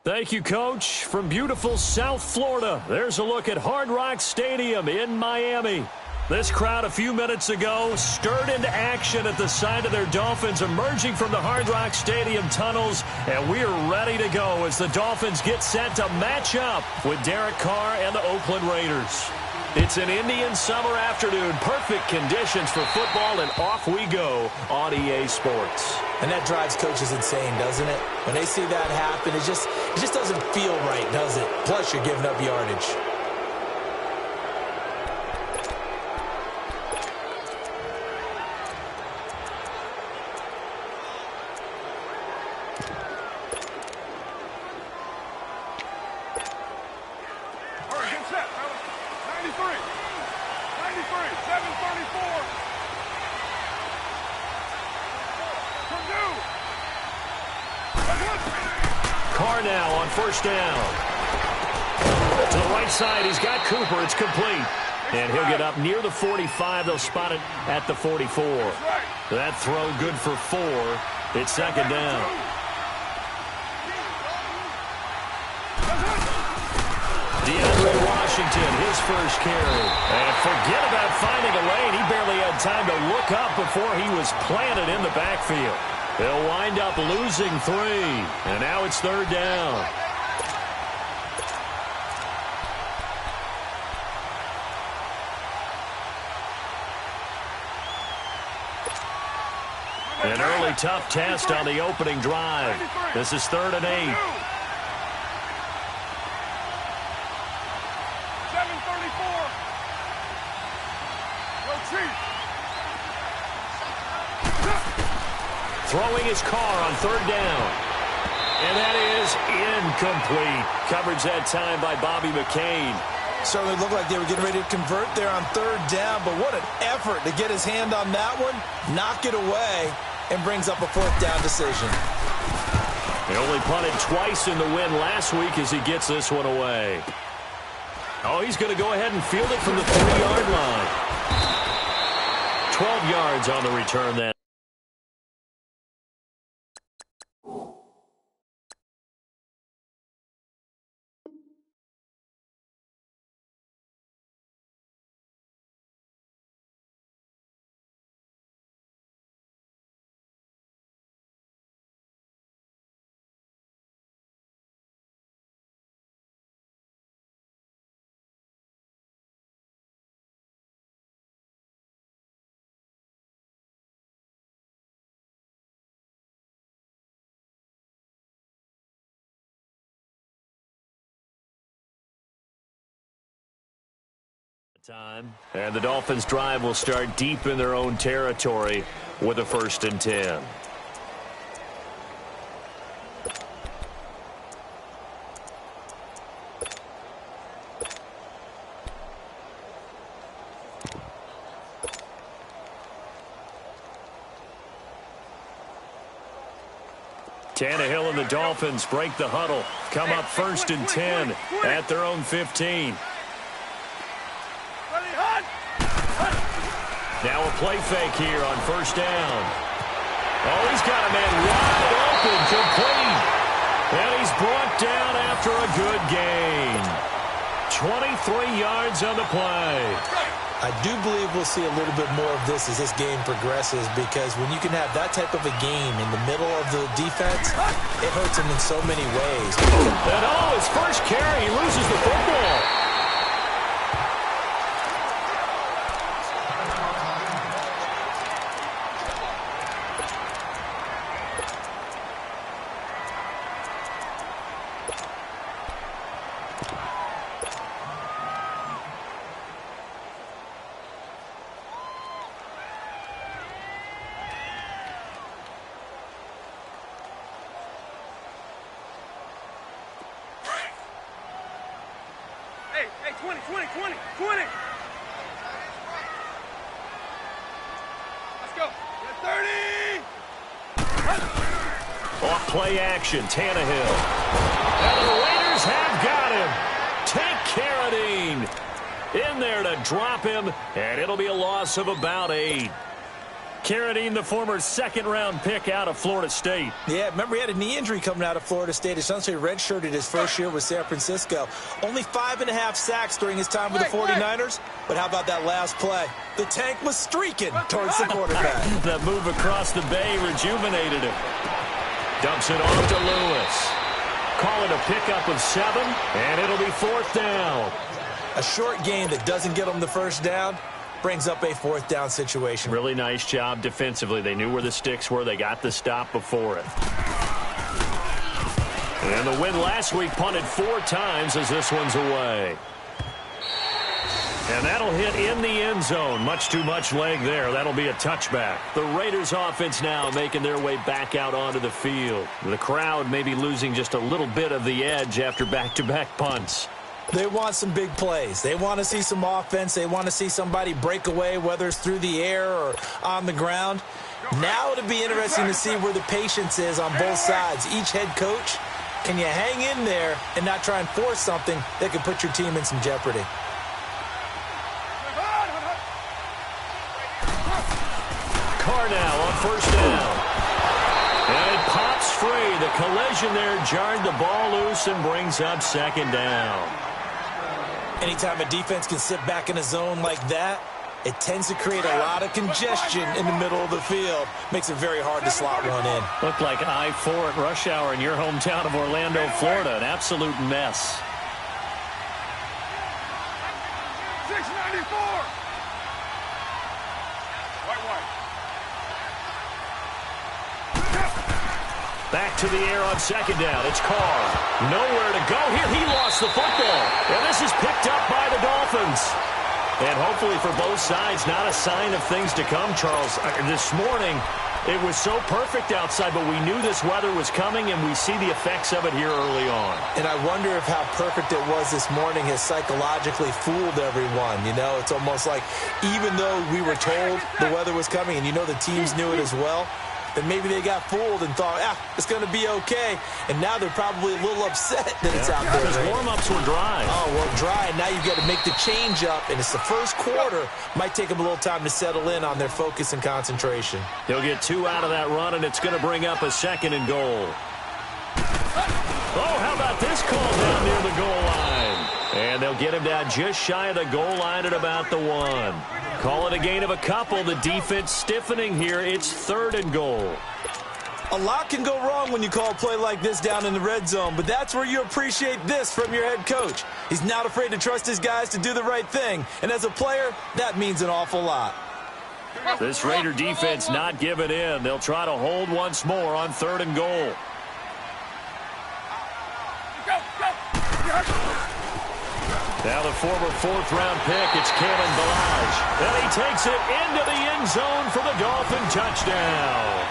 Thank you, Coach. From beautiful South Florida, there's a look at Hard Rock Stadium in Miami. This crowd a few minutes ago stirred into action at the side of their Dolphins emerging from the Hard Rock Stadium tunnels, and we are ready to go as the Dolphins get set to match up with Derek Carr and the Oakland Raiders. It's an Indian summer afternoon, perfect conditions for football, and off we go on EA Sports. And that drives coaches insane, doesn't it? When they see that happen, it just doesn't feel right, does it? Plus, you're giving up yardage. Carr now on first down. To the right side, he's got Cooper. It's complete. And he'll get up near the 45. They'll spot it at the 44. That throw good for 4. It's second down. DeAndre Washington, his first carry. And forget about finding a lane. He barely had time to look up before he was planted in the backfield. They'll wind up losing 3. And now it's third down. An early tough test on the opening drive. This is 3rd and 8. 7:34. Throwing his Carr on 3rd down. And that is incomplete. Coverage that time by Bobby McCain. Certainly looked like they were getting ready to convert there on 3rd down, but what an effort to get his hand on that one, knock it away, and brings up a 4th down decision. He only punted twice in the win last week as he gets this one away. Oh, he's going to go ahead and field it from the 3-yard line. 12 yards on the return then. Time. And the Dolphins' drive will start deep in their own territory with a 1st and 10. Tannehill and the Dolphins break the huddle. Come up 1st and 10 at their own 15. Now a play fake here on 1st down. Oh, he's got a man wide open, complete. And he's brought down after a good gain. 23 yards on the play. I do believe we'll see a little bit more of this as this game progresses, because when you can have that type of a game in the middle of the defense, it hurts him in so many ways. And his first carry, he loses the football. Hey, 20. Let's go. 30. Off play action, Tannehill. And the Raiders have got him. Take Carradine in there to drop him, and it'll be a loss of about 8. Carradine, the former second-round pick out of Florida State. Yeah, remember he had a knee injury coming out of Florida State. Essentially redshirted his first year with San Francisco. Only 5.5 sacks during his time with the 49ers. But how about that last play? The tank was streaking towards the quarterback. That move across the bay rejuvenated him. Dumps it off to Lewis. Call it a pickup of 7, and it'll be 4th down. A short game that doesn't get them the first down brings up a 4th down situation. Really nice job defensively. They knew where the sticks were. They got the stop before it. And the win last week punted 4 times as this one's away. And that'll hit in the end zone. Much too much leg there. That'll be a touchback. The Raiders offense now making their way back out onto the field. The crowd may be losing just a little bit of the edge after back-to-back punts. They want some big plays. They want to see some offense. They want to see somebody break away, whether it's through the air or on the ground. Now it'll be interesting to see where the patience is on both sides. Each head coach, can you hang in there and not try and force something that could put your team in some jeopardy? Carr now on 1st down. And it pops free. The collision there jarred the ball loose and brings up 2nd down. Anytime a defense can sit back in a zone like that, it tends to create a lot of congestion in the middle of the field. Makes it very hard to slot one in. Looked like I-4 at rush hour in your hometown of Orlando, Florida. An absolute mess. 694. White. Back to the air on 2nd down. It's Carr. Nowhere to go here. He lost the football. And this is picked up by the Dolphins. And hopefully for both sides, not a sign of things to come, Charles. This morning, it was so perfect outside, but we knew this weather was coming, and we see the effects of it here early on. And I wonder if how perfect it was this morning has psychologically fooled everyone. You know, it's almost like even though we were told the weather was coming, and you know the teams knew it as well, then maybe they got fooled and thought, it's going to be okay. And now they're probably a little upset that it's out there. Because warm-ups were dry. Oh, well, dry. And now you've got to make the change up, and it's the first quarter. Might take them a little time to settle in on their focus and concentration. He'll get 2 out of that run, and it's going to bring up a 2nd and goal. Oh, how about this call down near the goal line? And they'll get him down just shy of the goal line at about the 1. Call it a gain of a couple. The defense stiffening here. It's 3rd and goal. A lot can go wrong when you call a play like this down in the red zone, but that's where you appreciate this from your head coach. He's not afraid to trust his guys to do the right thing, and as a player, that means an awful lot. This Raider defense not giving in. They'll try to hold once more on 3rd and goal. Now the former 4th-round pick, it's Kalen Ballage. And he takes it into the end zone for the Dolphin touchdown.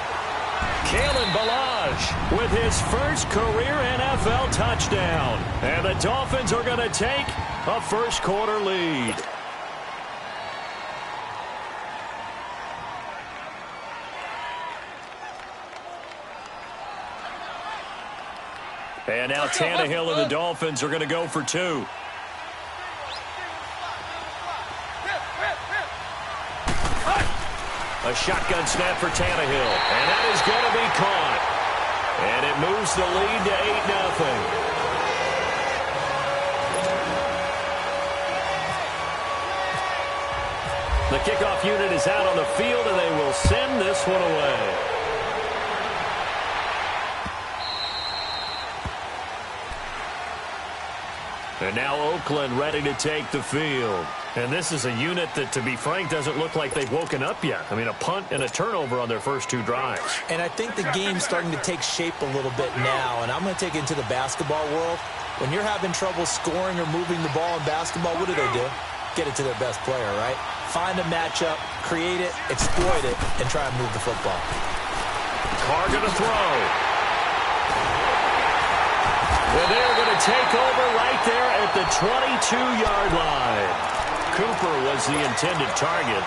Kalen Ballage with his first career NFL touchdown. And the Dolphins are going to take a first-quarter lead. And now Tannehill and the Dolphins are going to go for 2. A shotgun snap for Tannehill. And that is going to be caught. And it moves the lead to 8-0. The kickoff unit is out on the field, and they will send this one away. And now Oakland ready to take the field. And this is a unit that, to be frank, doesn't look like they've woken up yet. I mean, a punt and a turnover on their first 2 drives. And I think the game's starting to take shape a little bit now. And I'm going to take it into the basketball world. When you're having trouble scoring or moving the ball in basketball, what do? Get it to their best player, right? Find a matchup, create it, exploit it, and try and move the football. Carr going to throw. Well, they're going to take over right there at the 22-yard line. Cooper was the intended target.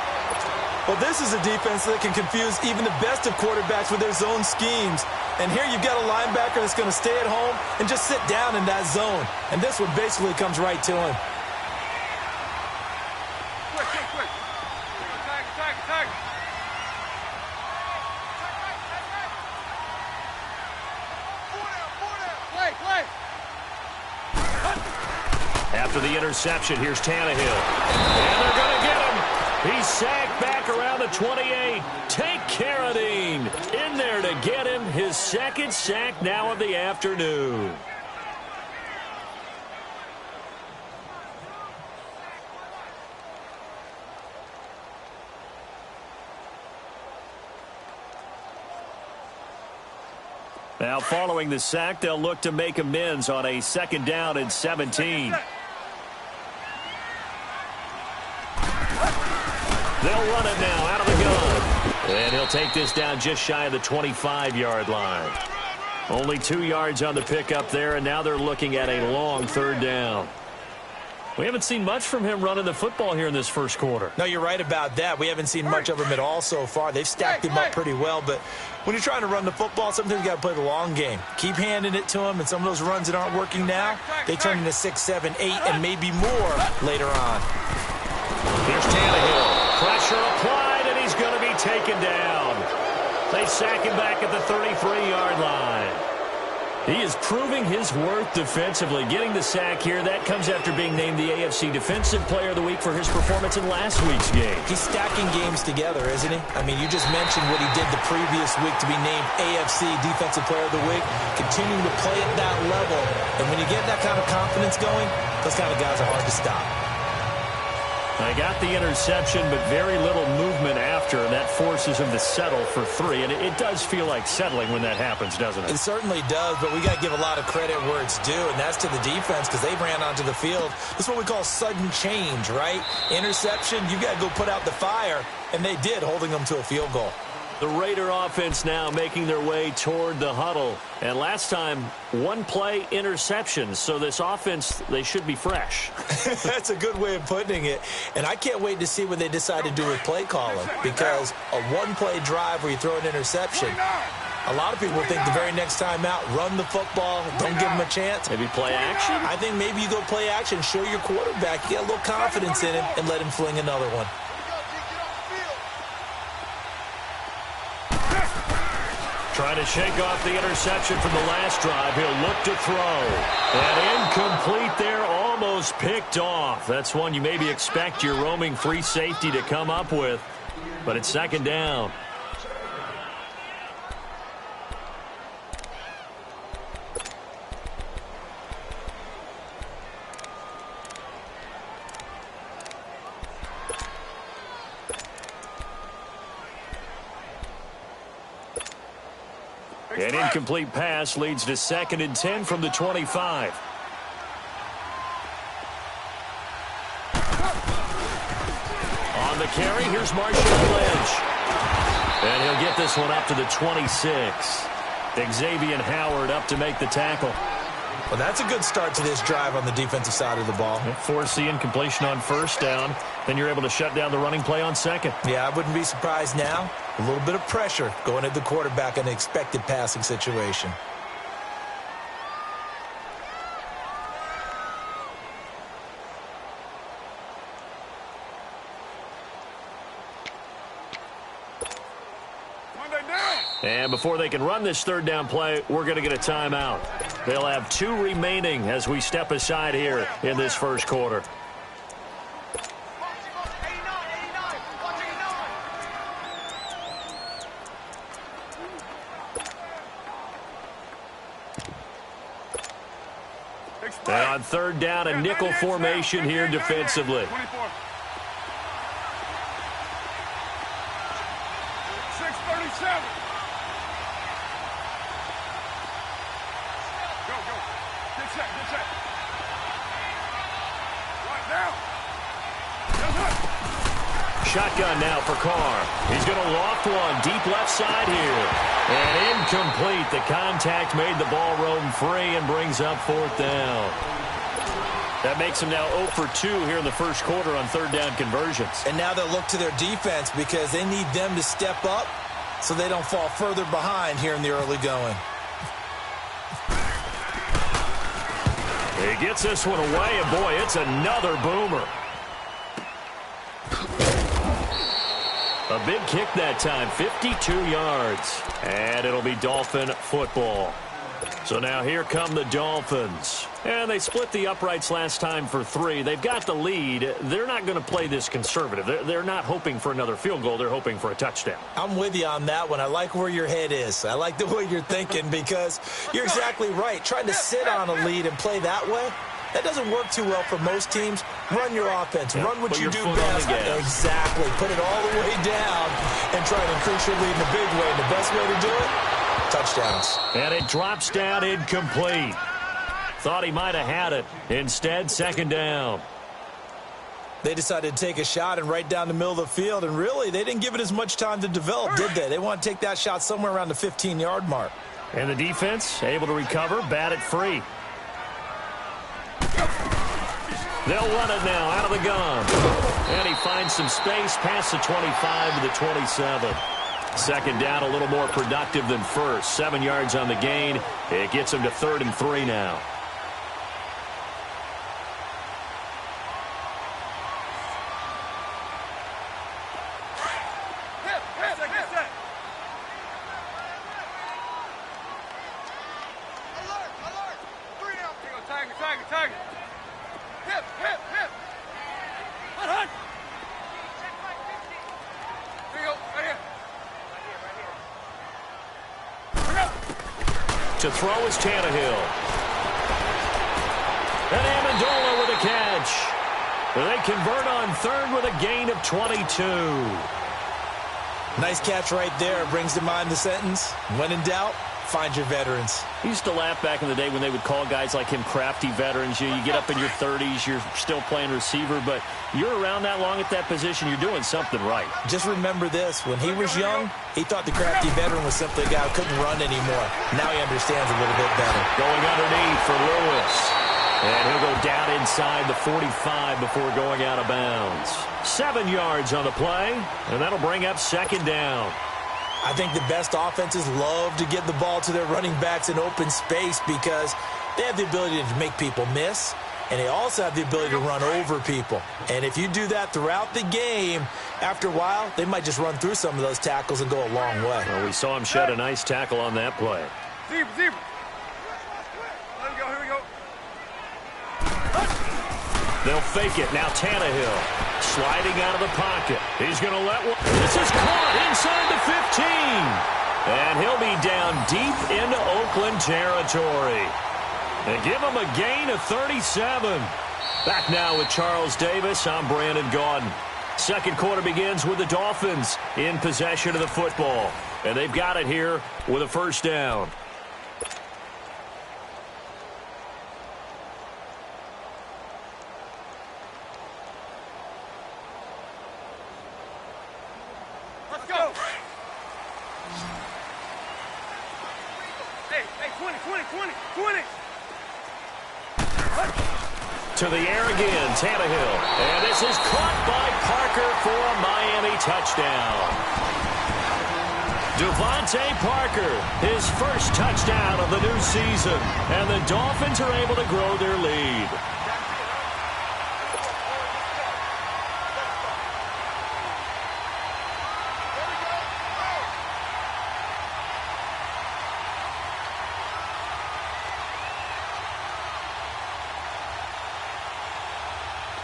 Well, this is a defense that can confuse even the best of quarterbacks with their zone schemes. And here you've got a linebacker that's going to stay at home and just sit down in that zone. And this one basically comes right to him. Quick. Tag. after the interception. Here's Tannehill. And they're going to get him. He's sacked back around the 28. Take Carradine in there to get him. His second sack now of the afternoon. Now, following the sack, they'll look to make amends on a 2nd down and 17. They'll run it now out of the gun. And he'll take this down just shy of the 25-yard line. Only 2 yards on the pickup there, and now they're looking at a long 3rd down. We haven't seen much from him running the football here in this first quarter. No, you're right about that. We haven't seen much of him at all so far. They've stacked him up pretty well, but when you're trying to run the football, sometimes you got to play the long game. Keep handing it to him, and some of those runs that aren't working now, they turn into 6, 7, 8, and maybe more later on. Here's Tannehill. Pressure applied, and he's going to be taken down. They sack him back at the 33-yard line. He is proving his worth defensively. Getting the sack here, that comes after being named the AFC Defensive Player of the Week for his performance in last week's game. He's stacking games together, isn't he? I mean, you just mentioned what he did the previous week to be named AFC Defensive Player of the Week, continuing to play at that level. And when you get that kind of confidence going, those kind of guys are hard to stop. They got the interception, but very little movement after, and that forces him to settle for 3. And it does feel like settling when that happens, doesn't it? It certainly does, but we got to give a lot of credit where it's due, and that's to the defense because they ran onto the field. This is what we call sudden change, right? Interception, you got to go put out the fire, and they did, holding them to a field goal. The Raider offense now making their way toward the huddle. And last time, 1-play interception. So this offense, they should be fresh. That's a good way of putting it. And I can't wait to see what they decide to do with play calling. Because a 1-play drive where you throw an interception, a lot of people think the very next time out, run the football, don't give them a chance. Maybe play action? I think maybe you go play action, show your quarterback, get a little confidence in him, and let him fling another one. Trying to shake off the interception from the last drive. He'll look to throw. And incomplete there, almost picked off. That's one you maybe expect your roaming free safety to come up with. But it's 2nd down. An incomplete pass leads to 2nd and 10 from the 25. On the carry, here's Marshawn Lynch. And he'll get this one up to the 26. Xavier Howard up to make the tackle. Well, that's a good start to this drive on the defensive side of the ball. Force the incompletion on 1st down. Then you're able to shut down the running play on 2nd. Yeah, I wouldn't be surprised now. A little bit of pressure going at the quarterback in an expected passing situation. And before they can run this 3rd down play, we're going to get a timeout. They'll have 2 remaining as we step aside here in this first quarter. And on 3rd down, a nickel formation here defensively. 6:37. Go. Get set. Right now. Shotgun now for Carr. He's going to loft one deep left side here. And incomplete. The contact made the ball roam free and brings up 4th down. That makes him now 0 for 2 here in the first quarter on 3rd down conversions. And now they'll look to their defense because they need them to step up so they don't fall further behind here in the early going. He gets this one away, and boy, it's another boomer. A big kick that time, 52 yards. And it'll be Dolphin football. So now here come the Dolphins. And they split the uprights last time for 3. They've got the lead. They're not going to play this conservative. They're not hoping for another field goal. They're hoping for a touchdown. I'm with you on that one. I like where your head is. I like the way you're thinking because you're exactly right. Trying to sit on a lead and play that way, that doesn't work too well for most teams. Run your offense. Yeah, run what you do foot on best. the gas. Exactly. Put it all the way down and try to increase your lead in a big way. And the best way to do it, touchdowns. And it drops down incomplete. Thought he might have had it. Instead, second down. They decided to take a shot and right down the middle of the field, and really, they didn't give it as much time to develop, did they? They want to take that shot somewhere around the 15-yard mark. And the defense able to recover, bat it free. They'll run it now out of the gun. And he finds some space past the 25 to the 27. Second down, a little more productive than first. 7 yards on the gain. It gets him to 3rd and 3 now. To throw is Tannehill. And Amendola with a catch. They convert on 3rd with a gain of 22. Nice catch right there. Brings to mind the sentence, when in doubt, find your veterans. I used to laugh back in the day when they would call guys like him crafty veterans. You get up in your 30s, you're still playing receiver, but you're around that long at that position, you're doing something right. Just remember this. When he was young, he thought the crafty veteran was simply a guy who couldn't run anymore. Now he understands a little bit better. Going underneath for Lewis. And he'll go down inside the 45 before going out of bounds. 7 yards on the play, and that'll bring up second down. I think the best offenses love to get the ball to their running backs in open space because they have the ability to make people miss, and they also have the ability to run over people. And if you do that throughout the game, after a while, they might just run through some of those tackles and go a long way. Well, we saw him shed a nice tackle on that play. Zebra. Let him go. Here we go. They'll fake it. Now Tannehill sliding out of the pocket. He's going to let one. This is caught inside the 15. And he'll be down deep into Oakland territory. And give him a gain of 37. Back now with Charles Davis. I'm Brandon Gaudin. Second quarter begins with the Dolphins in possession of the football. And they've got it here with a first down. Let's go. Hey, 20. To the air again, Tannehill. And this is caught by Parker for a Miami touchdown. Devontae Parker, his first touchdown of the new season. And the Dolphins are able to grow their lead.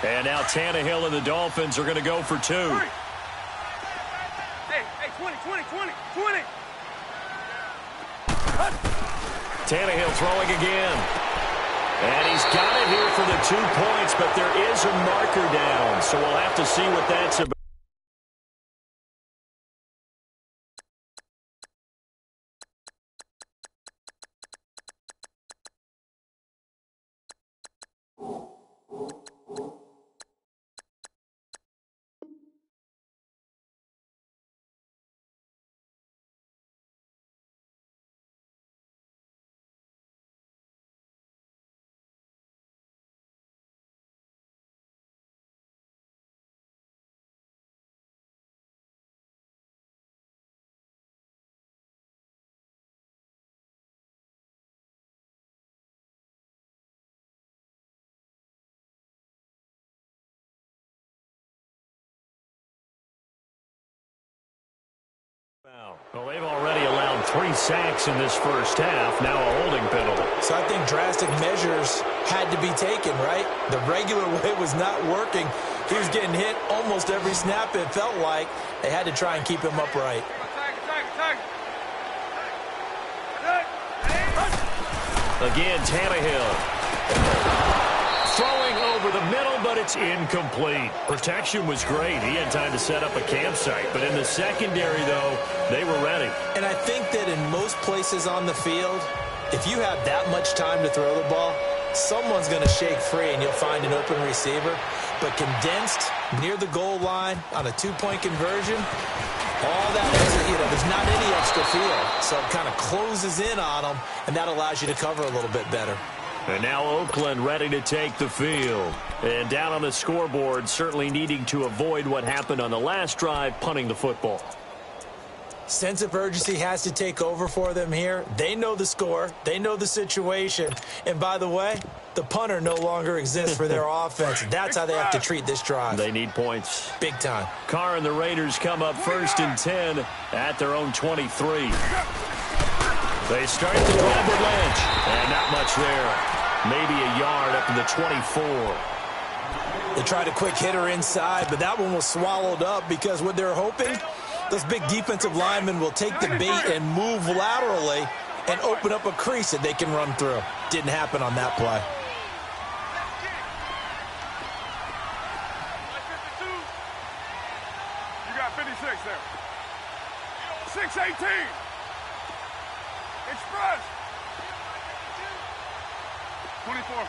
And now Tannehill and the Dolphins are going to go for 2. Hey, 20. Tannehill throwing again. And he's got it here for the 2 points, but there is a marker down. So we'll have to see what that's about. Well, they've already allowed 3 sacks in this first half, now a holding penalty. So I think drastic measures had to be taken, right? The regular way was not working. He was getting hit almost every snap, it felt like. They had to try and keep him upright. Again, Tannehill. Throwing over the middle, but it's incomplete. Protection was great. He had time to set up a campsite. But in the secondary, though, they were ready. And I think that in most places on the field, if you have that much time to throw the ball, someone's going to shake free and you'll find an open receiver. But condensed near the goal line on a 2-point conversion, all that extra, there's not any extra field. So it kind of closes in on them, and that allows you to cover a little bit better. And now Oakland ready to take the field. And down on the scoreboard, certainly needing to avoid what happened on the last drive, punting the football. Sense of urgency has to take over for them here. They know the score. They know the situation. And by the way, the punter no longer exists for their offense. That's how they have to treat this drive. They need points. Big time. Carr and the Raiders come up 1st and 10 at their own 23. They start the drive with Lynch. And not much there. Maybe a yard up to the 24. They tried a quick hitter inside, but that one was swallowed up because what they're hoping, those big defensive linemen will take the bait and move laterally and open up a crease that they can run through. Didn't happen on that play. You got 56 there. 618. Express. 24.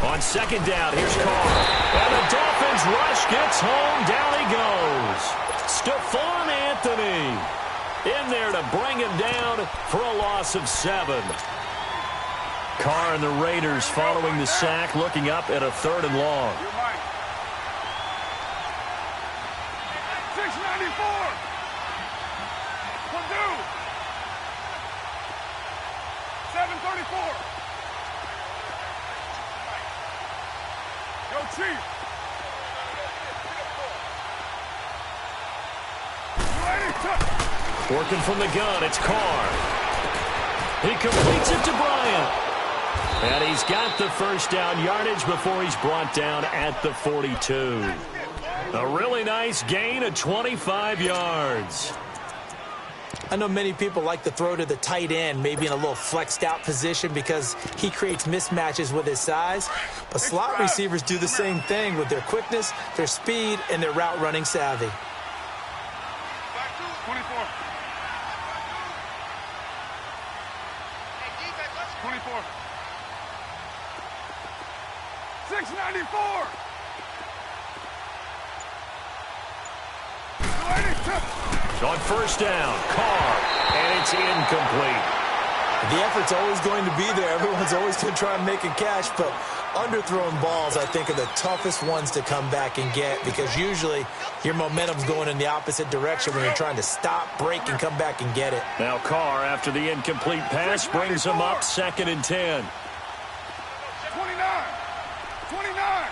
On 2nd down, here's Carr. And the Dolphins rush gets home. Down he goes. Stephon Anthony in there to bring him down for a loss of 7. Carr and the Raiders following the sack, looking up at a 3rd and long. 694. Purdue. 734. Go Chief. Working from the gun, it's Carr. He completes it to Bryant. And he's got the first down yardage before he's brought down at the 42. A really nice gain of 25 yards. I know many people like to throw to the tight end, maybe in a little flexed out position because he creates mismatches with his size. But slot receivers do the same thing with their quickness, their speed, and their route running savvy. 24. 24. 694. On 1st down, Carr, and it's incomplete. The effort's always going to be there. Everyone's always going to try and make a catch, but underthrown balls, I think, are the toughest ones to come back and get because usually your momentum's going in the opposite direction when you're trying to stop, break, and come back and get it. Now Carr, after the incomplete pass, brings him up 2nd and 10. 29. 29.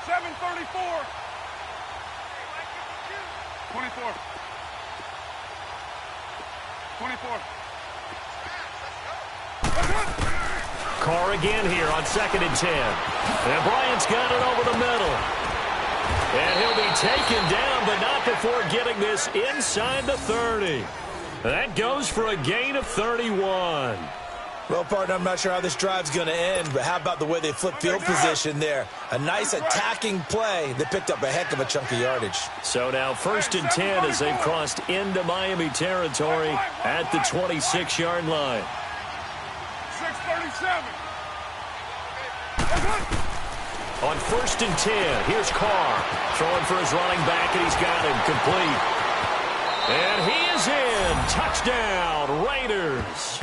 734. 24. 24. Carr again here on 2nd and 10. And Bryant's got it over the middle. And he'll be taken down, but not before getting this inside the 30. That goes for a gain of 31. Well, partner, I'm not sure how this drive's going to end, but how about the way they flip field position there? A nice attacking play that picked up a heck of a chunk of yardage. So now 1st and 10 as they've crossed into Miami territory at the 26-yard line. 637. On 1st and 10, here's Carr throwing for his running back, and he's got him complete. And he is in. Touchdown, Raiders.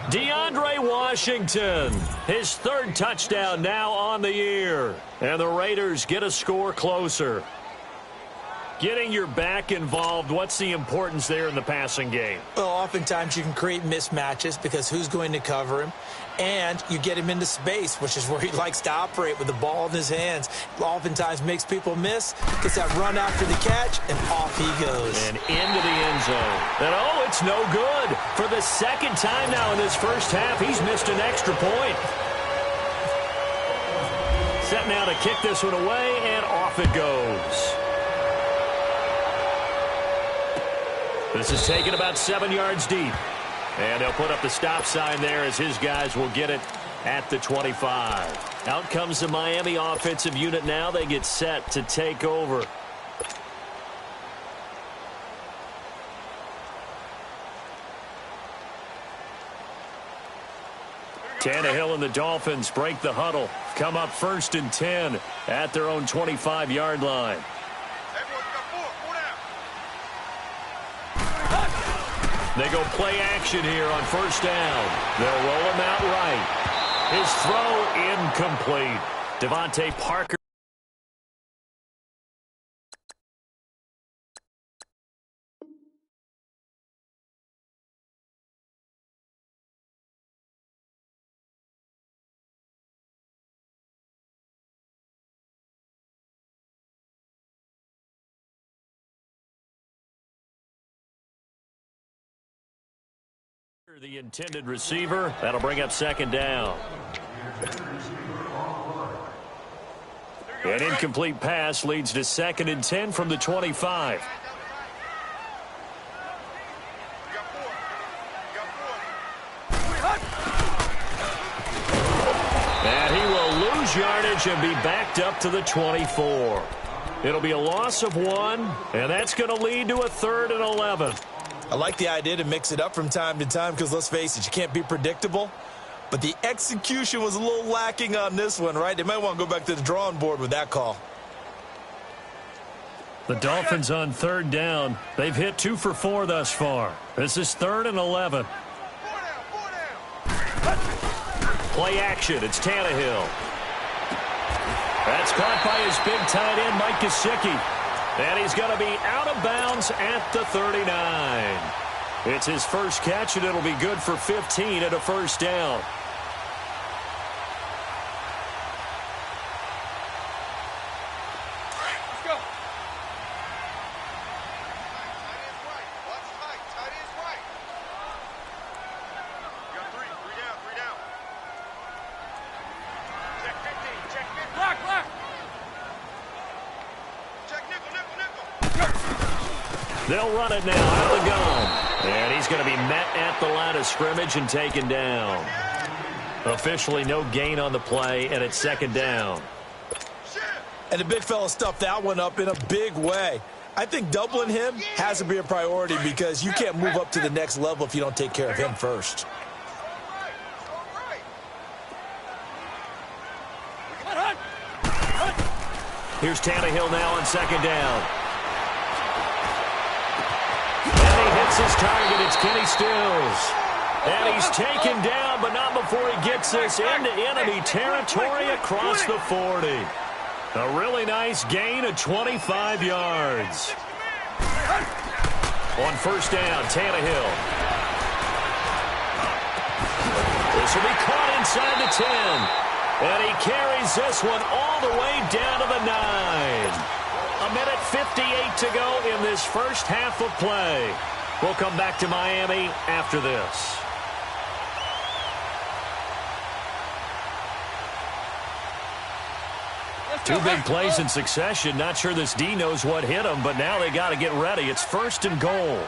DeAndre Washington, his 3rd touchdown now on the year. And the Raiders get a score closer. Getting your back involved, what's the importance there in the passing game? Well, oftentimes you can create mismatches because who's going to cover him? And you get him into space, which is where he likes to operate with the ball in his hands. Oftentimes makes people miss, gets that run after the catch, and off he goes. And into the end zone. And oh, it's no good. For the second time now in this first half, he's missed an extra point. Set now to kick this one away, and off it goes. This is taken about 7 yards deep. And they'll put up the stop sign there as his guys will get it at the 25. Out comes the Miami offensive unit now. They get set to take over. Tannehill and the Dolphins break the huddle. Come up 1st and 10 at their own 25-yard line. They go play action here on 1st down. They'll roll him out right. His throw incomplete. Devontae Parker. The intended receiver. That'll bring up 2nd down. An incomplete pass leads to 2nd and 10 from the 25. And he will lose yardage and be backed up to the 24. It'll be a loss of 1, and that's going to lead to a 3rd and 11. I like the idea to mix it up from time to time because, let's face it, you can't be predictable. But the execution was a little lacking on this one, right? They might want to go back to the drawing board with that call. The Dolphins on 3rd down. They've hit 2 for 4 thus far. This is 3rd and 11. Play action. It's Tannehill. That's caught by his big tight end, Mike Gesicki. And he's going to be out of bounds at the 39. It's his first catch, and it'll be good for 15 at a 1st down. Let's go. You got 3 down. Check 15, check 15. Block. They'll run it now out of the gun. And he's going to be met at the line of scrimmage and taken down. Officially no gain on the play, and it's 2nd down. And the big fella stuffed that one up in a big way. I think doubling him has to be a priority because you can't move up to the next level if you don't take care of him first. Here's Tannehill now on 2nd down. And he hits his target. It's Kenny Stills. And he's taken down, but not before he gets this into enemy territory across the 40. A really nice gain of 25 yards. On 1st down, Tannehill. This will be caught inside the 10. And he carries this one all the way down to the 9. A minute 58 to go in this first half of play. We'll come back to Miami after this. Two big plays in succession. Not sure this D knows what hit him, but now they got to get ready. It's 1st and goal.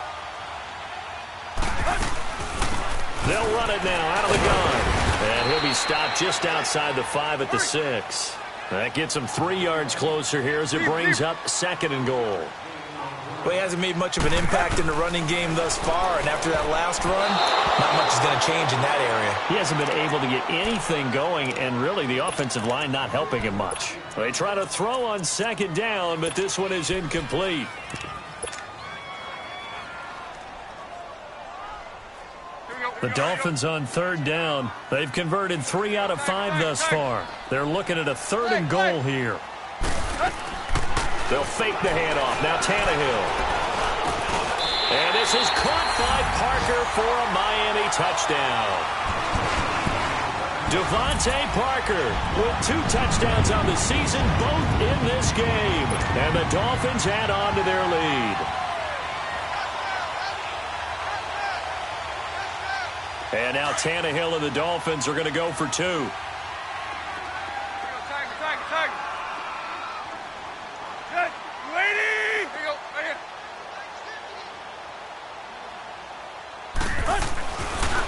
They'll run it now out of the gun. And he'll be stopped just outside the 5 at the 6. That gets him 3 yards closer here as it brings up 2nd and goal. Well, he hasn't made much of an impact in the running game thus far, and after that last run, not much is going to change in that area. He hasn't been able to get anything going, and really the offensive line not helping him much. They try to throw on 2nd down, but this one is incomplete. The Dolphins on 3rd down. They've converted 3 out of 5 thus far. They're looking at a 3rd and goal here. They'll fake the handoff. Now Tannehill. And this is caught by Parker for a Miami touchdown. Devontae Parker with 2 touchdowns on the season, both in this game. And the Dolphins add on to their lead. And now Tannehill and the Dolphins are going to go for 2.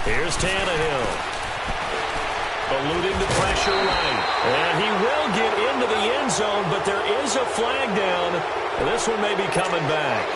Here's Tannehill. Eluding the pressure right. And he will get into the end zone, but there is a flag down. This one may be coming back.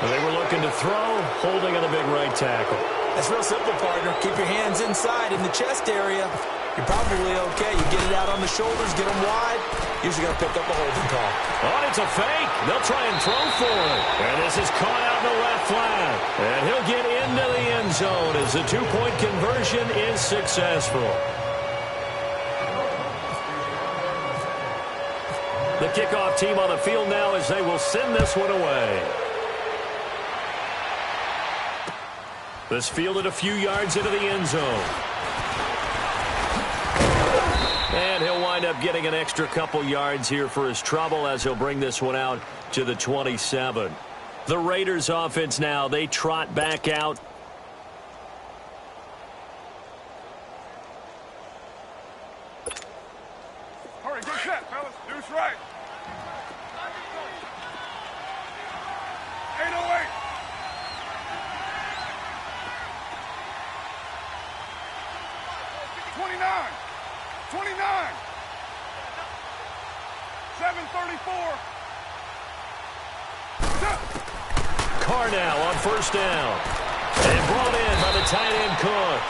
They were looking to throw, holding on the big right tackle. That's real simple, partner. Keep your hands inside in the chest area. You're probably okay. You get it out on the shoulders, get them wide. Usually going to pick up a holding call. Oh, it's a fake. They'll try and throw for it. And this is caught out in the left flat. And he'll get into the end zone as the 2-point conversion is successful. The kickoff team on the field now as they will send this one away. This fielded a few yards into the end zone. And he'll wind up getting an extra couple yards here for his trouble as he'll bring this one out to the 27. The Raiders offense now, they trot back out. Hurry, get set, fellas. Deuce right. 808. '29. 734. Carr now on first down. And brought in by the tight end Cook.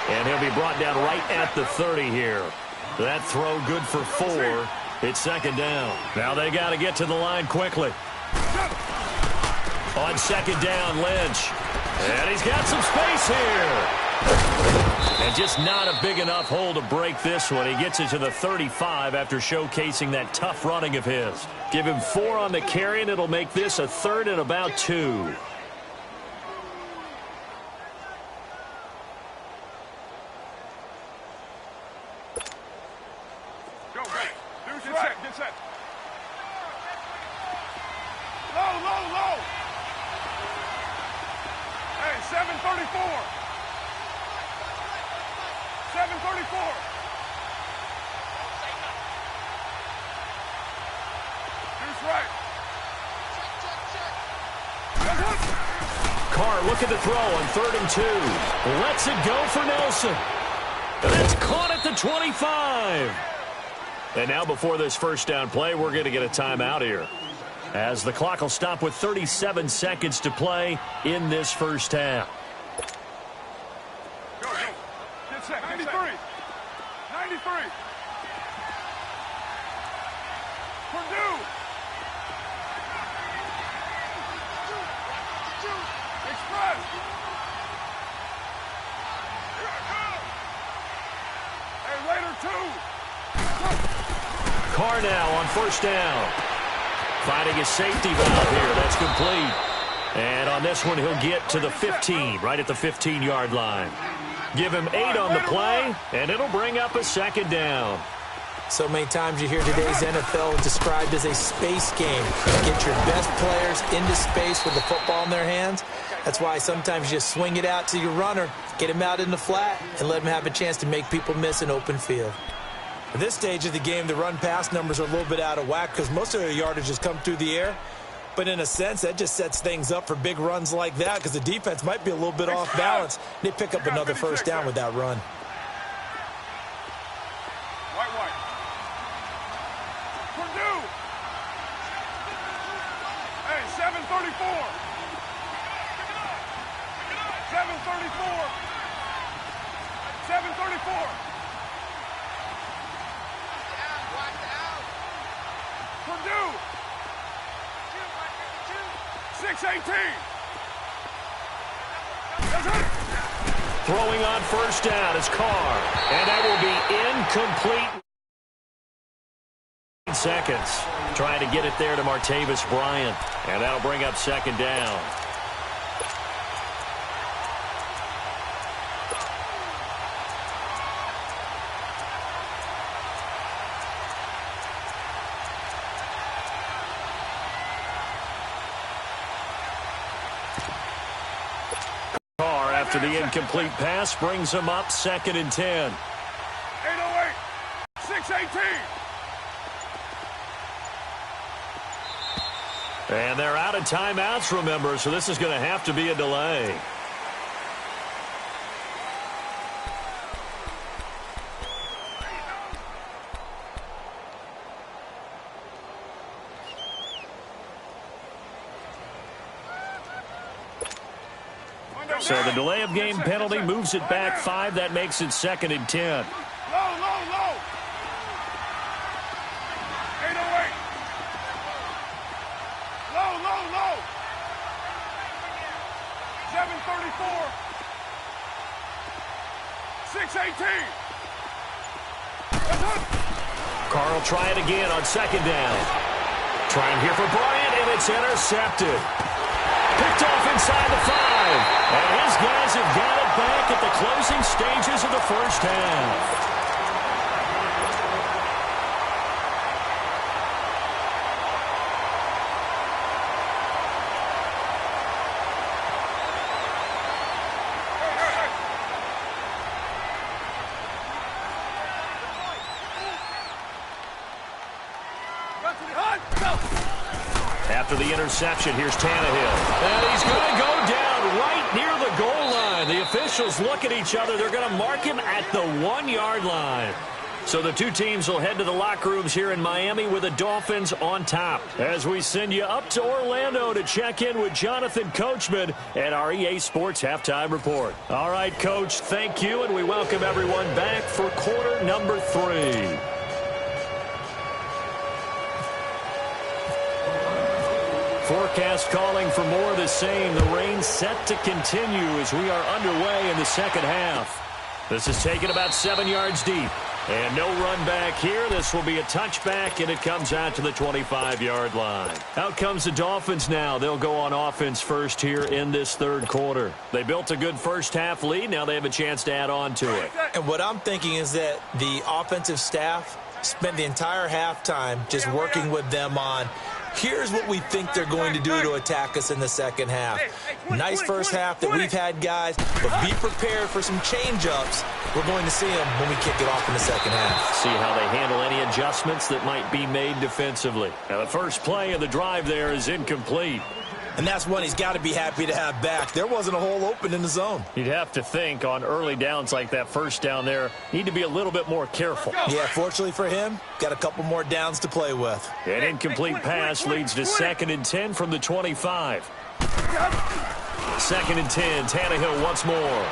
And he'll be brought down right at the 30 here. That throw good for 4. It's second down. Now they got to get to the line quickly. On second down, Lynch. And he's got some space here. And just not a big enough hole to break this one. He gets it to the 35 after showcasing that tough running of his. Give him 4 on the carry, and it'll make this a 3rd and about 2. Go, go. Deuce right. Get set. Low. Hey, 734. 734. Deuce right. Carr looking to throw on 3rd and 2. Lets it go for Nelson. And it's caught at the 25. And now before this first down play, we're going to get a timeout here, as the clock will stop with 37 seconds to play in this first half. Go. Get set. 93. 93. Purdue. Express. Hey, Raider 2. Carr now on first down. Finding his safety valve here. That's complete. And on this one, he'll get to the 15, right at the 15-yard line. Give him 8 on the play, and it'll bring up a second down. So many times you hear today's NFL described as a space game. Get your best players into space with the football in their hands. That's why sometimes you just swing it out to your runner, get him out in the flat, and let him have a chance to make people miss an open field. At this stage of the game, the run-pass numbers are a little bit out of whack because most of their yardage has come through the air. But in a sense, that just sets things up for big runs like that because the defense might be a little bit off balance. They pick up another first down with that run. White. Purdue. Hey, 734. 734. 734. Purdue. 618. Throwing on first down is Carr. And that will be incomplete. seconds. Trying to get it there to Martavis Bryant. And that'll bring up second down. After the incomplete pass, brings them up 2nd and 10. 808, 618. And they're out of timeouts, remember, so this is going to have to be a delay. So the delay of game penalty moves it back 5. That makes it 2nd and 10. Low, low, low. 808. Low, low, low. 734. 618. Carl try it again on 2nd down. Trying here for Bryant, and it's intercepted. Picked off inside the 5. And his guys have got it back at the closing stages of the first half. After the interception, here's Tannehill. And he's going to go down right near the goal line. The officials look at each other. They're going to mark him at the 1-yard line. So the two teams will head to the locker rooms here in Miami with the Dolphins on top. As we send you up to Orlando to check in with Jonathan Coachman at our EA Sports Halftime Report. All right, Coach, thank you, and we welcome everyone back for quarter number 3. Forecast calling for more of the same. The rain set to continue as we are underway in the second half. This is taken about 7 yards deep. And no run back here. This will be a touchback, and it comes out to the 25-yard line. Out comes the Dolphins now. They'll go on offense first here in this third quarter. They built a good first-half lead. Now they have a chance to add on to it. And what I'm thinking is that the offensive staff spent the entire halftime just working with them on, here's what we think they're going to do to attack us in the second half. Nice first half that we've had, guys, but be prepared for some change-ups. We're going to see them when we kick it off in the second half. See how they handle any adjustments that might be made defensively. Now, the first play of the drive there is incomplete. And that's one he's got to be happy to have back. There wasn't a hole open in the zone. You'd have to think on early downs like that first down there, need to be a little bit more careful. Yeah, fortunately for him, got a couple more downs to play with. An incomplete pass leads to 2nd and 10 from the 25. 2nd and 10, Tannehill once more.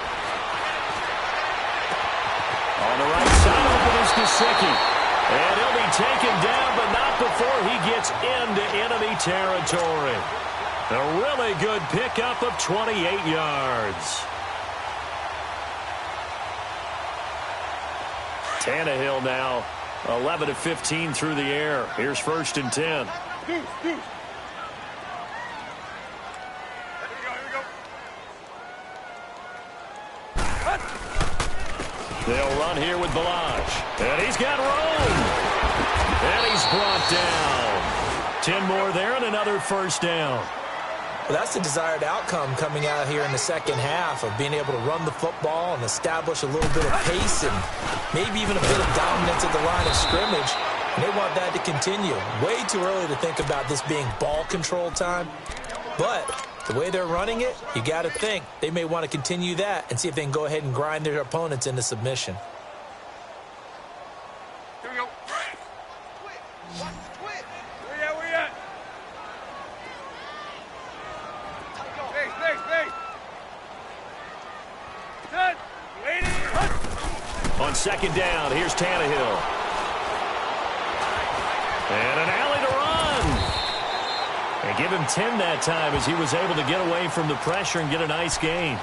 On the right side, open is Gesicki. And he'll be taken down, but not before he gets into enemy territory. A really good pickup of 28 yards. Tannehill now 11 of 15 through the air. Here's 1st and 10. Here we go. They'll run here with Balaj. And he's got room. And he's brought down. 10 more there and another first down. Well, that's the desired outcome coming out here in the second half of being able to run the football and establish a little bit of pace and maybe even a bit of dominance at the line of scrimmage. And they want that to continue. Way too early to think about this being ball control time. But the way they're running it, you got to think they may want to continue that and see if they can go ahead and grind their opponents into submission. Here we go. Where we at? Space. Set. Waiting. On 2nd down, here's Tannehill. And an alley to run. And give him 10 that time as he was able to get away from the pressure and get a nice gain.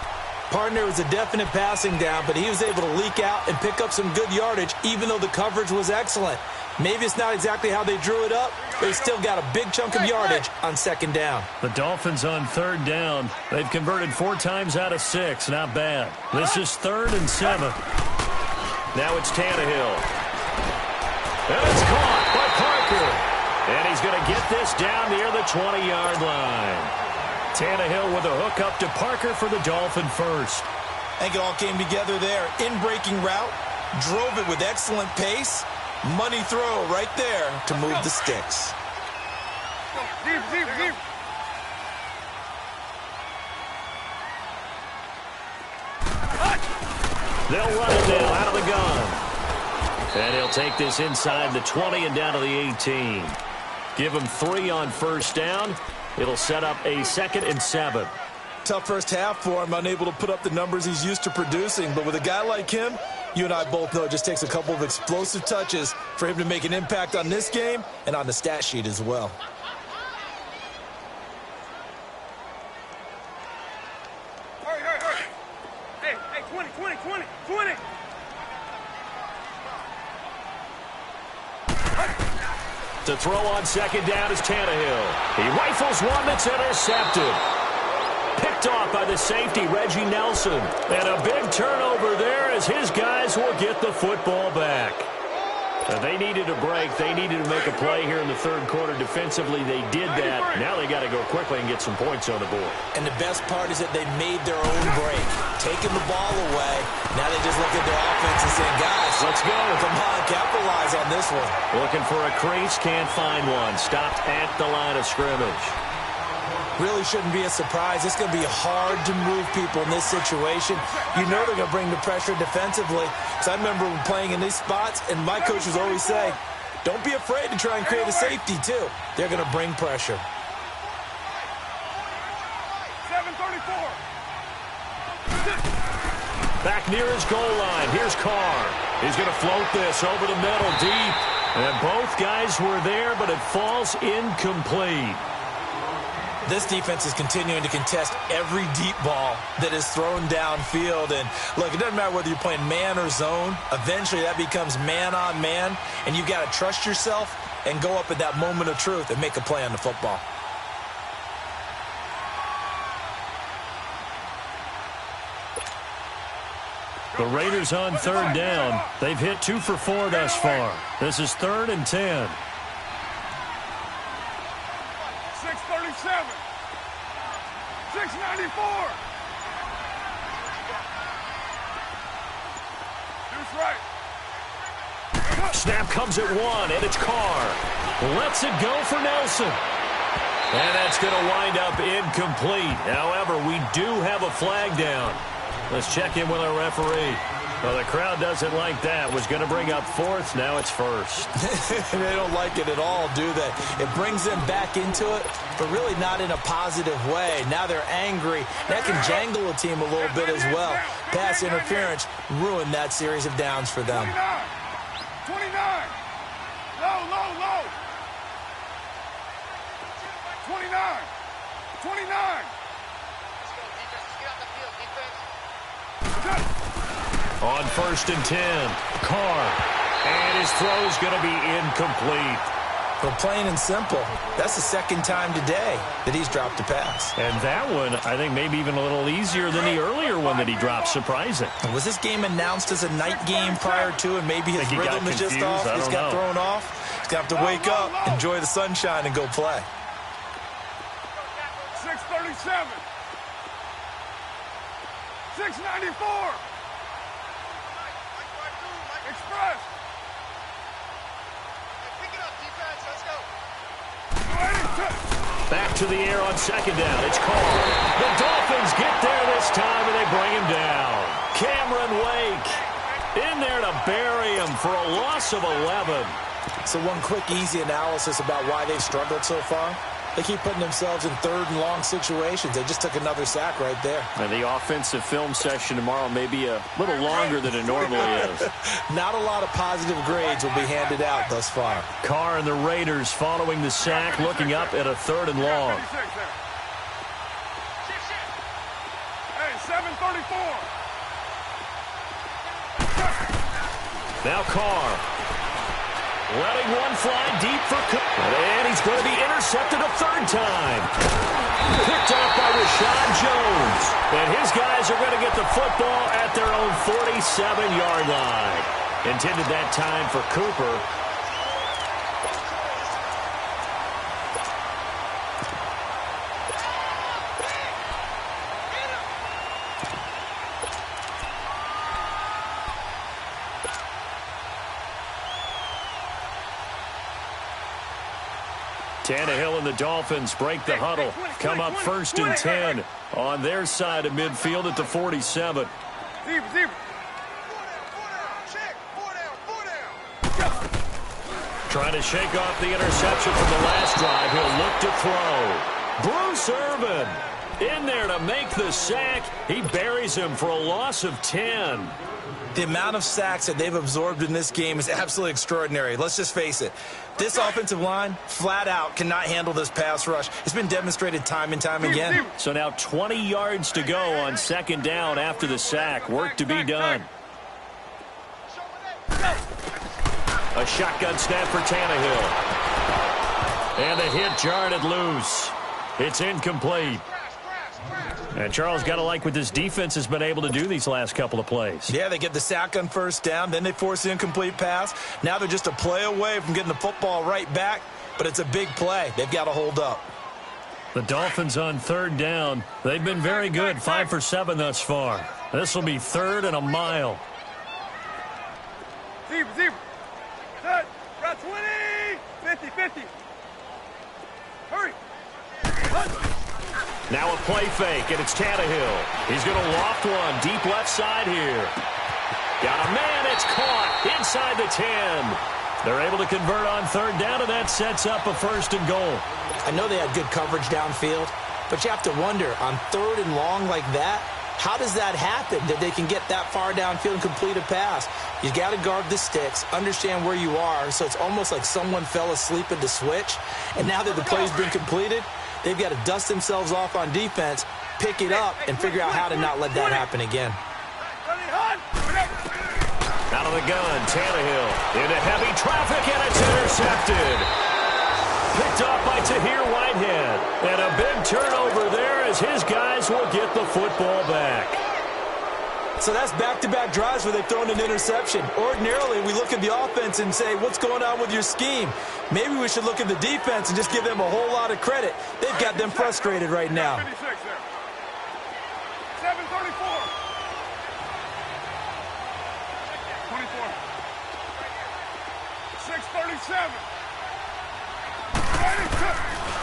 Partner was a definite passing down, but he was able to leak out and pick up some good yardage, even though the coverage was excellent. Maybe it's not exactly how they drew it up, but he still got a big chunk of yardage on second down. The Dolphins on third down. They've converted 4 times out of 6. Not bad. This is 3rd and 7. Now it's Tannehill. And it's caught by Parker. And he's going to get this down near the 20-yard line. Tannehill with a hook up to Parker for the Dolphin first. I think it all came together there. In-breaking route, drove it with excellent pace. Money throw right there to move the sticks. Deep. They'll run it now out of the gun. And he'll take this inside the 20 and down to the 18. Give him 3 on first down. It'll set up a 2nd and 7. Tough first half for him, unable to put up the numbers he's used to producing. But with a guy like him, you and I both know it just takes a couple of explosive touches for him to make an impact on this game and on the stat sheet as well. Hurry. Hey, 20. To throw on second down is Tannehill. He rifles one that's intercepted. Picked off by the safety, Reggie Nelson. And a big turnover there as his guys will get the football back. They needed a break. They needed to make a play here in the third quarter. Defensively, they did that. Now they got to go quickly and get some points on the board. And the best part is that they made their own break, taking the ball away. Now they just look at their offense and say, guys, let's go. Come on, capitalize on this one. Looking for a crease, can't find one. Stopped at the line of scrimmage. Really shouldn't be a surprise. It's going to be hard to move people in this situation. You know they're going to bring the pressure defensively. So I remember playing in these spots, and my coaches always say, don't be afraid to try and create a safety, too. They're going to bring pressure. 7:34. Back near his goal line. Here's Carr. He's going to float this over the middle deep. And both guys were there, but it falls incomplete. This defense is continuing to contest every deep ball that is thrown downfield. And, look, it doesn't matter whether you're playing man or zone. Eventually, that becomes man-on-man, and you've got to trust yourself and go up at that moment of truth and make a play on the football. The Raiders on third down. They've hit 2 for 4 thus far. This is 3rd and 10. 6:37. 6:94. Deuce right. Snap comes at 1, and it's Carr. Lets it go for Nelson. And that's going to wind up incomplete. However, we do have a flag down. Let's check in with our referee. Well, the crowd doesn't like that. Was going to bring up 4th. Now it's 1st. They don't like it at all, do they? It brings them back into it, but really not in a positive way. Now they're angry. That can jangle a team a little bit as well. Pass interference ruined that series of downs for them. 29. Low. 29. 29. On 1st and 10, Carr. And his throw's going to be incomplete. Well, plain and simple, that's the second time today that he's dropped a pass. And that one, I think, maybe even a little easier than the earlier one that he dropped. Surprising. Was this game announced as a night game prior to, and maybe his rhythm is just off? He's got thrown off. He's going to have to wake up, enjoy the sunshine, and go play. 6:37. 6:94. Express. Pick it up, defense. Let's go. Back to the air on second down. It's Carr. The Dolphins get there this time, and they bring him down. Cameron Wake in there to bury him for a loss of 11. So one quick, easy analysis about why they've struggled so far. They keep putting themselves in 3rd and long situations. They just took another sack right there. And the offensive film session tomorrow may be a little longer than it normally is. Not a lot of positive grades will be handed out thus far. Carr and the Raiders following the sack, looking up at a 3rd and long. Hey, 7:34. Now Carr. Letting one fly deep for Cook. And he's going to be intercepted a third time. Picked off by Rashad Jones. And his guys are going to get the football at their own 47-yard line. Intended that time for Cooper. Tannehill and the Dolphins break the huddle. Come up 1st and 10 on their side of midfield at the 47. Trying to shake off the interception from the last drive. He'll look to throw. Bruce Irvin in there to make the sack. He buries him for a loss of 10. The amount of sacks that they've absorbed in this game is absolutely extraordinary. Let's just face it. This offensive line, flat out, cannot handle this pass rush. It's been demonstrated time and time again. So now 20 yards to go on 2nd down after the sack. Work to be done. A shotgun snap for Tannehill. And the hit jarred it loose. It's incomplete. And Charles, got to like what this defense has been able to do these last couple of plays. Yeah, they get the sack on 1st down, then they force the incomplete pass. Now they're just a play away from getting the football right back, but it's a big play. They've got to hold up. The Dolphins on 3rd down. They've been very good, 5 for 7 thus far. This will be 3rd and a mile. Zebra. Set. Route 20. 50. Hurry. Now a play fake, and it's Tannehill. He's going to loft one deep left side here. Got a man, it's caught inside the 10. They're able to convert on 3rd down, and that sets up a 1st and goal. I know they had good coverage downfield, but you have to wonder, on 3rd and long like that, how does that happen, that they can get that far downfield and complete a pass? You got to guard the sticks, understand where you are, so it's almost like someone fell asleep at the switch, and now that the play's been completed, they've got to dust themselves off on defense, pick it up, and figure out how to not let that happen again. Out of the gun, Tannehill into heavy traffic, and it's intercepted. Picked off by Tahir Whitehead. And a big turnover there as his guys will get the football back. So that's back-to-back drives where they've thrown an interception. Ordinarily, we look at the offense and say, what's going on with your scheme? Maybe we should look at the defense and just give them a whole lot of credit. They've got them frustrated right now. 7:34. 24. 6:37.